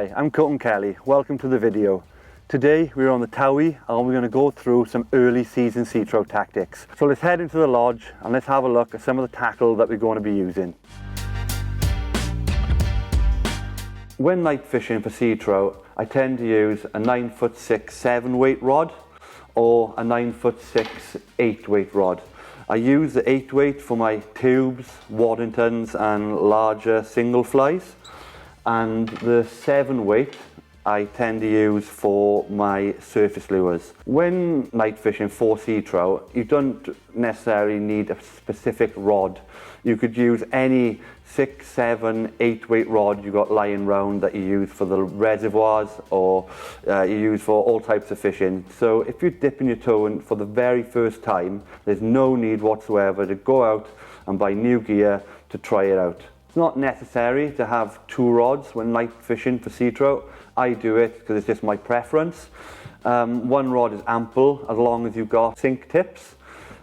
Hi, I'm Colton Kelly. Welcome to the video. Today we're on the Towie and we're going to go through some early season sea trout tactics. So let's head into the lodge and let's have a look at some of the tackle that we're going to be using. When night fishing for sea trout, I tend to use a 9'6" 7-weight rod or a 9'6" 8-weight rod. I use the 8-weight for my tubes, Waddingtons and larger single flies, and the 7-weight I tend to use for my surface lures. When night fishing for sea trout, you don't necessarily need a specific rod. You could use any 6, 7, 8-weight rod you got lying around that you use for the reservoirs or you use for all types of fishing. So if you're dipping your toe in for the very first time, there's no need whatsoever to go out and buy new gear to try it out. It's not necessary to have 2 rods when night fishing for sea trout. I do it because it's just my preference. 1 rod is ample as long as you've got sink tips.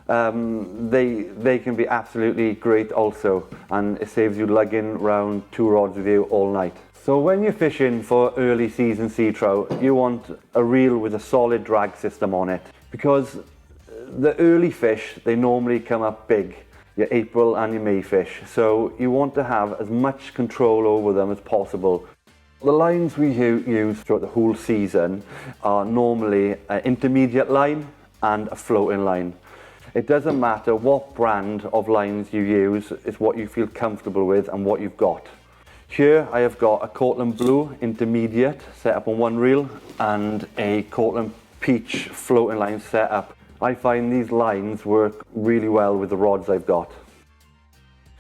They can be absolutely great also, and it saves you lugging around 2 rods with you all night. So when you're fishing for early season sea trout, you want a reel with a solid drag system on it, because the early fish, they normally come up big, your April and your May fish, so you want to have as much control over them as possible. The lines we use throughout the whole season are normally an intermediate line and a floating line. It doesn't matter what brand of lines you use, it's what you feel comfortable with and what you've got. Here I have got a Cortland Blue intermediate set up on 1 reel and a Cortland Peach floating line set up. I find these lines work really well with the rods I've got.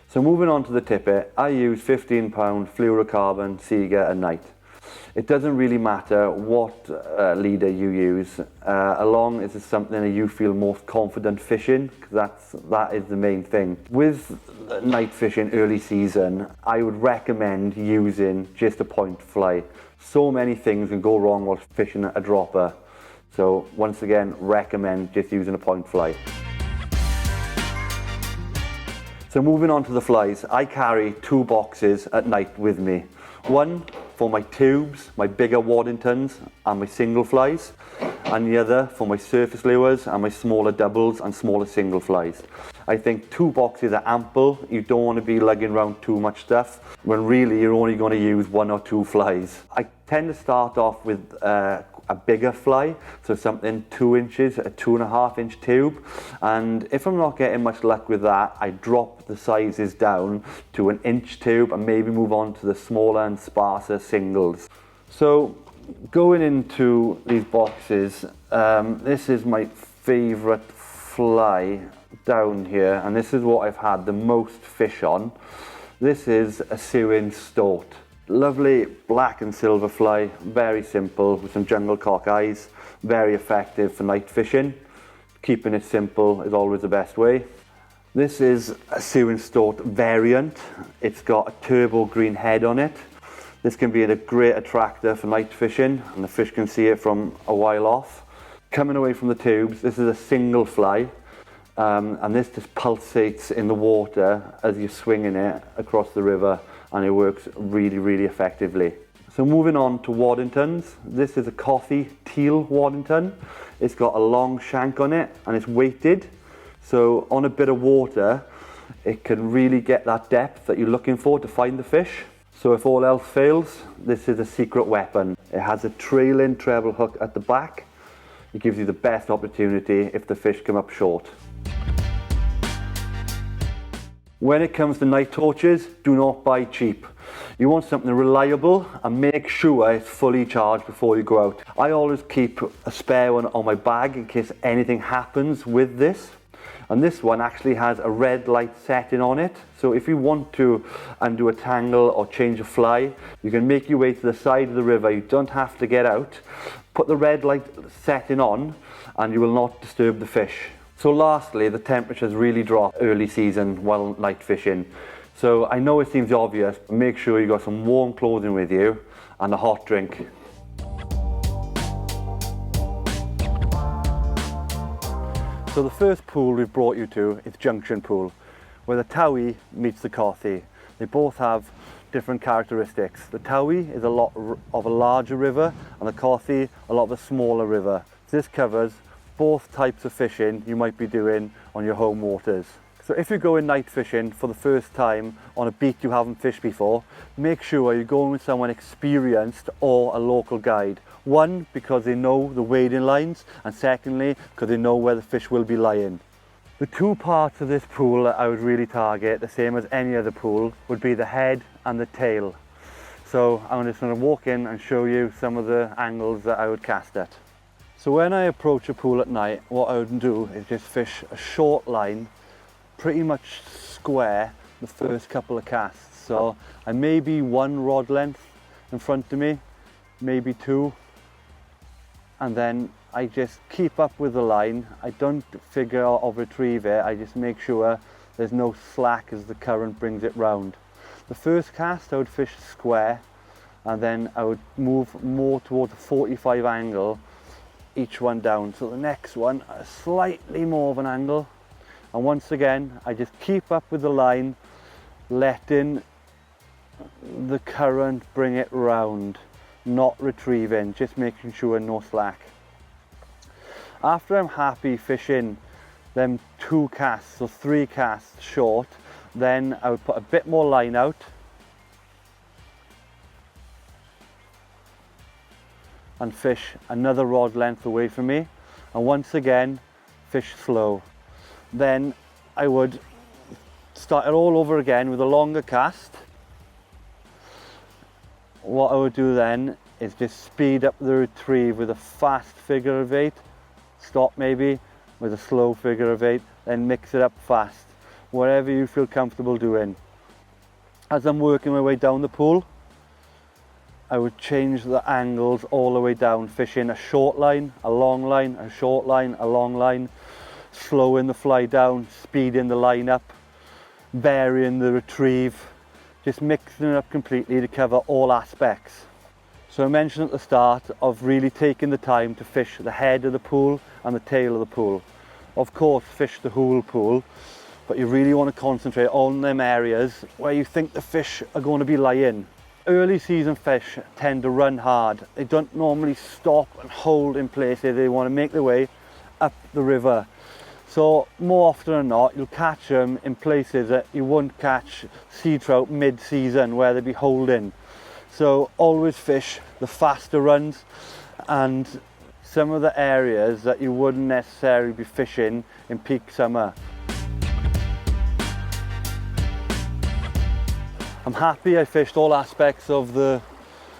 So moving on to the tippet, I use 15-pound fluorocarbon Sega at night. It doesn't really matter what leader you use, as long as it's something that you feel most confident fishing, because that is the main thing. With night fishing early season, I would recommend using just a point fly. So many things can go wrong while fishing a dropper. So once again, recommend just using a point fly. So moving on to the flies, I carry 2 boxes at night with me. One for my tubes, my bigger Waddingtons and my single flies, and the other for my surface lures and my smaller doubles and smaller single flies. I think 2 boxes are ample. You don't want to be lugging around too much stuff when really you're only going to use 1 or 2 flies. I tend to start off with a bigger fly, so something 2 inches, a 2.5 inch tube, and if I'm not getting much luck with that, I drop the sizes down to an inch tube and maybe move on to the smaller and sparser singles. So going into these boxes, this is my favorite fly down here, and this is what I've had the most fish on. This is a Sewin Stort. Lovely black and silver fly, very simple with some jungle cock eyes, very effective for night fishing. Keeping it simple is always the best way. This is a Sewin Stort variant. It's got a turbo green head on it. This can be a great attractor for night fishing and the fish can see it from a while off. Coming away from the tubes, this is a single fly. And this just pulsates in the water as you're swinging it across the river, and it works really, really effectively. So moving on to Waddingtons, this is a coffee teal Waddington. It's got a long shank on it and it's weighted, so on a bit of water it can really get that depth that you're looking for to find the fish. So if all else fails, this is a secret weapon. It has a trailing treble hook at the back. It gives you the best opportunity if the fish come up short. When it comes to night torches, do not buy cheap. You want something reliable and make sure it's fully charged before you go out. I always keep a spare one on my bag in case anything happens with this. And this one actually has a red light setting on it. So if you want to undo a tangle or change a fly, you can make your way to the side of the river. You don't have to get out. Put the red light setting on and you will not disturb the fish. So lastly, the temperatures really drop early season while night fishing. So I know it seems obvious, but make sure you got some warm clothing with you and a hot drink. So the first pool we've brought you to is Junction Pool, where the Towie meets the Cothi. They both have different characteristics. The Towie is a lot of a larger river, and the Colton a lot of a smaller river. This covers both types of fishing you might be doing on your home waters. So if you're going night fishing for the first time on a beat you haven't fished before, make sure you're going with someone experienced or a local guide. One, because they know the wading lines, and secondly, because they know where the fish will be lying. The two parts of this pool that I would really target, the same as any other pool, would be the head and the tail. So I'm just going to walk in and show you some of the angles that I would cast at. So when I approach a pool at night, what I would do is just fish a short line, pretty much square the first couple of casts. So I may be one rod length in front of me, maybe two, and then I just keep up with the line. I don't figure or retrieve it, I just make sure there's no slack as the current brings it round. The first cast I would fish square, and then I would move more towards a 45 angle each one down. So the next one, slightly more of an angle. And once again, I just keep up with the line, letting the current bring it round, not retrieving, just making sure no slack. After I'm happy fishing them two casts or three casts short, then I would put a bit more line out and fish another rod length away from me, and once again fish slow. Then I would start it all over again with a longer cast. What I would do then is just speed up the retrieve with a fast figure of 8, stop maybe with a slow figure of 8, then mix it up fast, whatever you feel comfortable doing. As I'm working my way down the pool, I would change the angles all the way down, fishing a short line, a long line, a short line, a long line, slowing the fly down, speeding the line up, varying the retrieve, just mixing it up completely to cover all aspects. So I mentioned at the start of really taking the time to fish the head of the pool and the tail of the pool. Of course, fish the whole pool, but you really want to concentrate on them areas where you think the fish are going to be lying. Early season fish tend to run hard. They don't normally stop and hold in place. They want to make their way up the river. So more often than not, you'll catch them in places that you won't catch sea trout mid-season, where they'll be holding. So always fish the faster runs and some of the areas that you wouldn't necessarily be fishing in peak summer. I'm happy I fished all aspects of the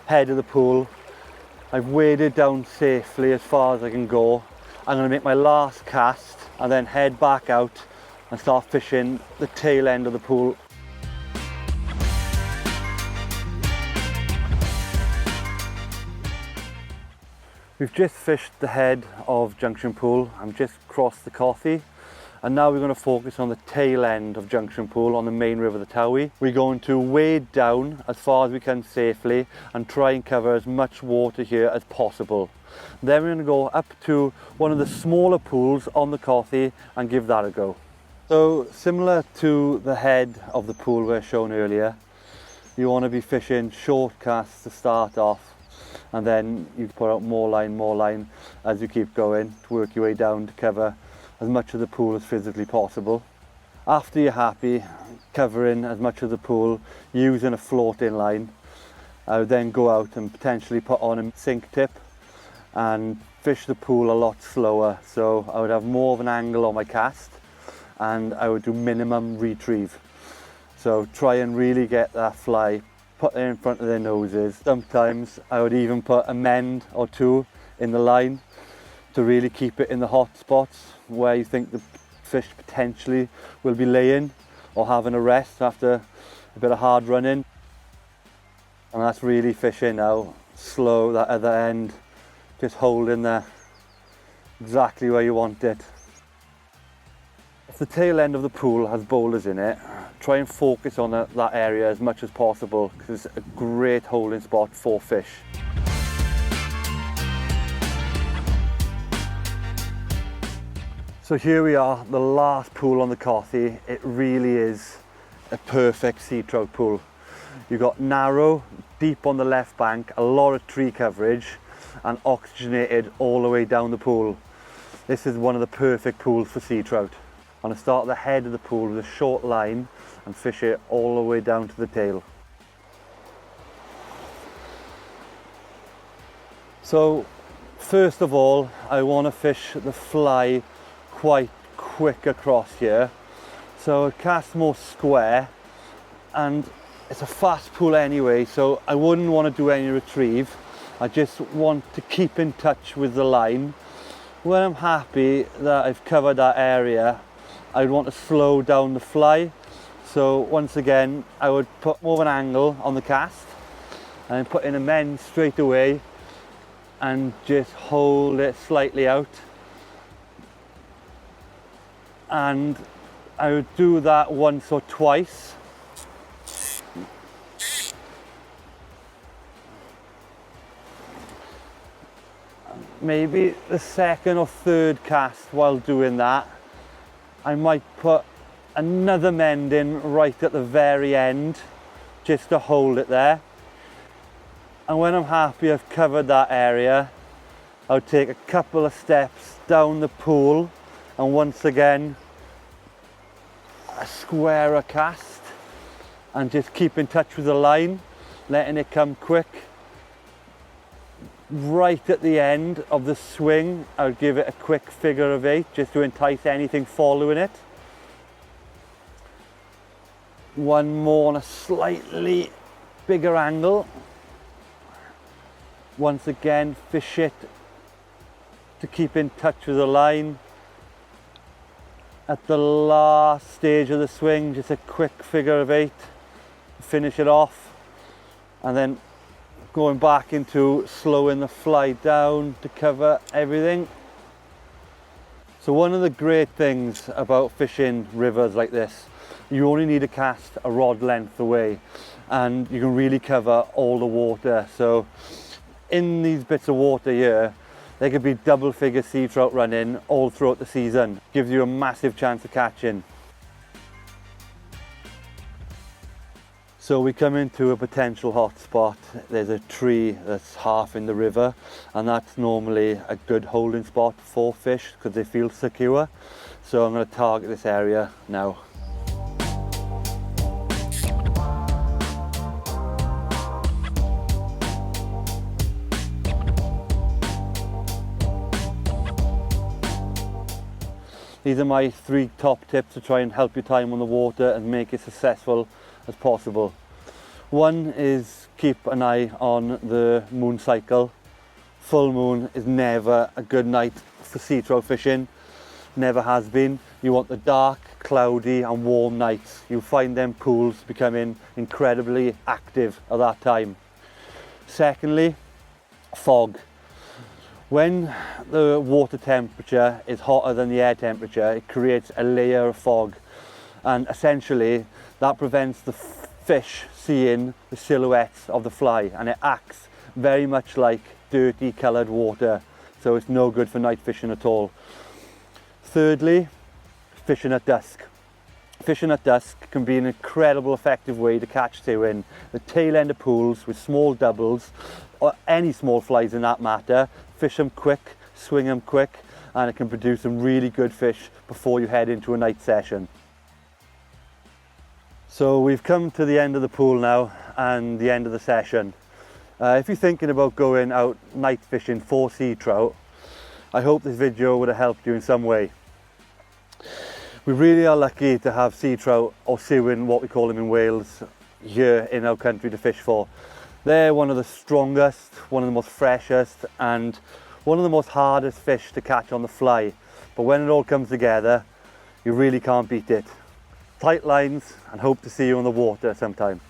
head of the pool. I've waded down safely as far as I can go. I'm going to make my last cast and then head back out and start fishing the tail end of the pool. We've just fished the head of Junction Pool. I'm just crossed the Colton, and now we're going to focus on the tail end of Junction Pool on the main river, the Towie. We're going to wade down as far as we can safely and try and cover as much water here as possible. Then we're going to go up to one of the smaller pools on the Colton and give that a go. So similar to the head of the pool we shown earlier, you want to be fishing short casts to start off, and then you put out more line as you keep going to work your way down to cover as much of the pool as physically possible. After you're happy covering as much of the pool using a floating line, I would then go out and potentially put on a sink tip and fish the pool a lot slower. So I would have more of an angle on my cast and I would do minimum retrieve. So try and really get that fly put in front of their noses. Sometimes I would even put a mend or two in the line to really keep it in the hot spots where you think the fish potentially will be laying or having a rest after a bit of hard running. And that's really fishing now, slow, that other end, just holding there exactly where you want it. If the tail end of the pool has boulders in it, try and focus on that area as much as possible because it's a great holding spot for fish. So here we are, the last pool on the Colton. It really is a perfect sea trout pool. You've got narrow, deep on the left bank, a lot of tree coverage, and oxygenated all the way down the pool. This is one of the perfect pools for sea trout. I'm going to start at the head of the pool with a short line and fish it all the way down to the tail. So first of all, I want to fish the fly quite quick across here. So I cast more square, and it's a fast pool anyway, so I wouldn't want to do any retrieve. I just want to keep in touch with the line. When I'm happy that I've covered that area, I'd want to slow down the fly. So once again, I would put more of an angle on the cast and then put in a mend straight away and just hold it slightly out. And I would do that once or twice. Maybe the second or third cast while doing that, I might put another mend in right at the very end just to hold it there. And when I'm happy I've covered that area, I'll take a couple of steps down the pool and once again a squarer cast and just keep in touch with the line, letting it come quick. Right at the end of the swing, I would give it a quick figure of 8 just to entice anything following it. One more on a slightly bigger angle. Once again, fish it to keep in touch with the line. At the last stage of the swing, just a quick figure of 8 to finish it off, and then going back into slowing the fly down to cover everything. So one of the great things about fishing rivers like this, you only need to cast a rod length away and you can really cover all the water. So in these bits of water here, there could be double figure sea trout running all throughout the season. Gives you a massive chance of catching. So we come into a potential hot spot. There's a tree that's half in the river, and that's normally a good holding spot for fish because they feel secure. So I'm going to target this area now. These are my 3 top tips to try and help your time on the water and make it successful as possible. One is keep an eye on the moon cycle. Full moon is never a good night for sea trout fishing, never has been. You want the dark, cloudy and warm nights. You'll find them pools becoming incredibly active at that time. Secondly, fog. When the water temperature is hotter than the air temperature, it creates a layer of fog, and essentially that prevents the fish seeing the silhouettes of the fly, and it acts very much like dirty coloured water, so it's no good for night fishing at all. Thirdly, fishing at dusk. Fishing at dusk can be an incredible effective way to catch two in the tail end of pools with small doubles or any small flies in that matter. Fish them quick, swing them quick, and it can produce some really good fish before you head into a night session. So we've come to the end of the pool now and the end of the session. If you're thinking about going out night fishing for sea trout, I hope this video would have helped you in some way. We really are lucky to have sea trout, or sewin, what we call them in Wales, here in our country to fish for. They're one of the strongest, one of the most freshest, and one of the most hardest fish to catch on the fly. But when it all comes together, you really can't beat it. Tight lines, and hope to see you on the water sometime.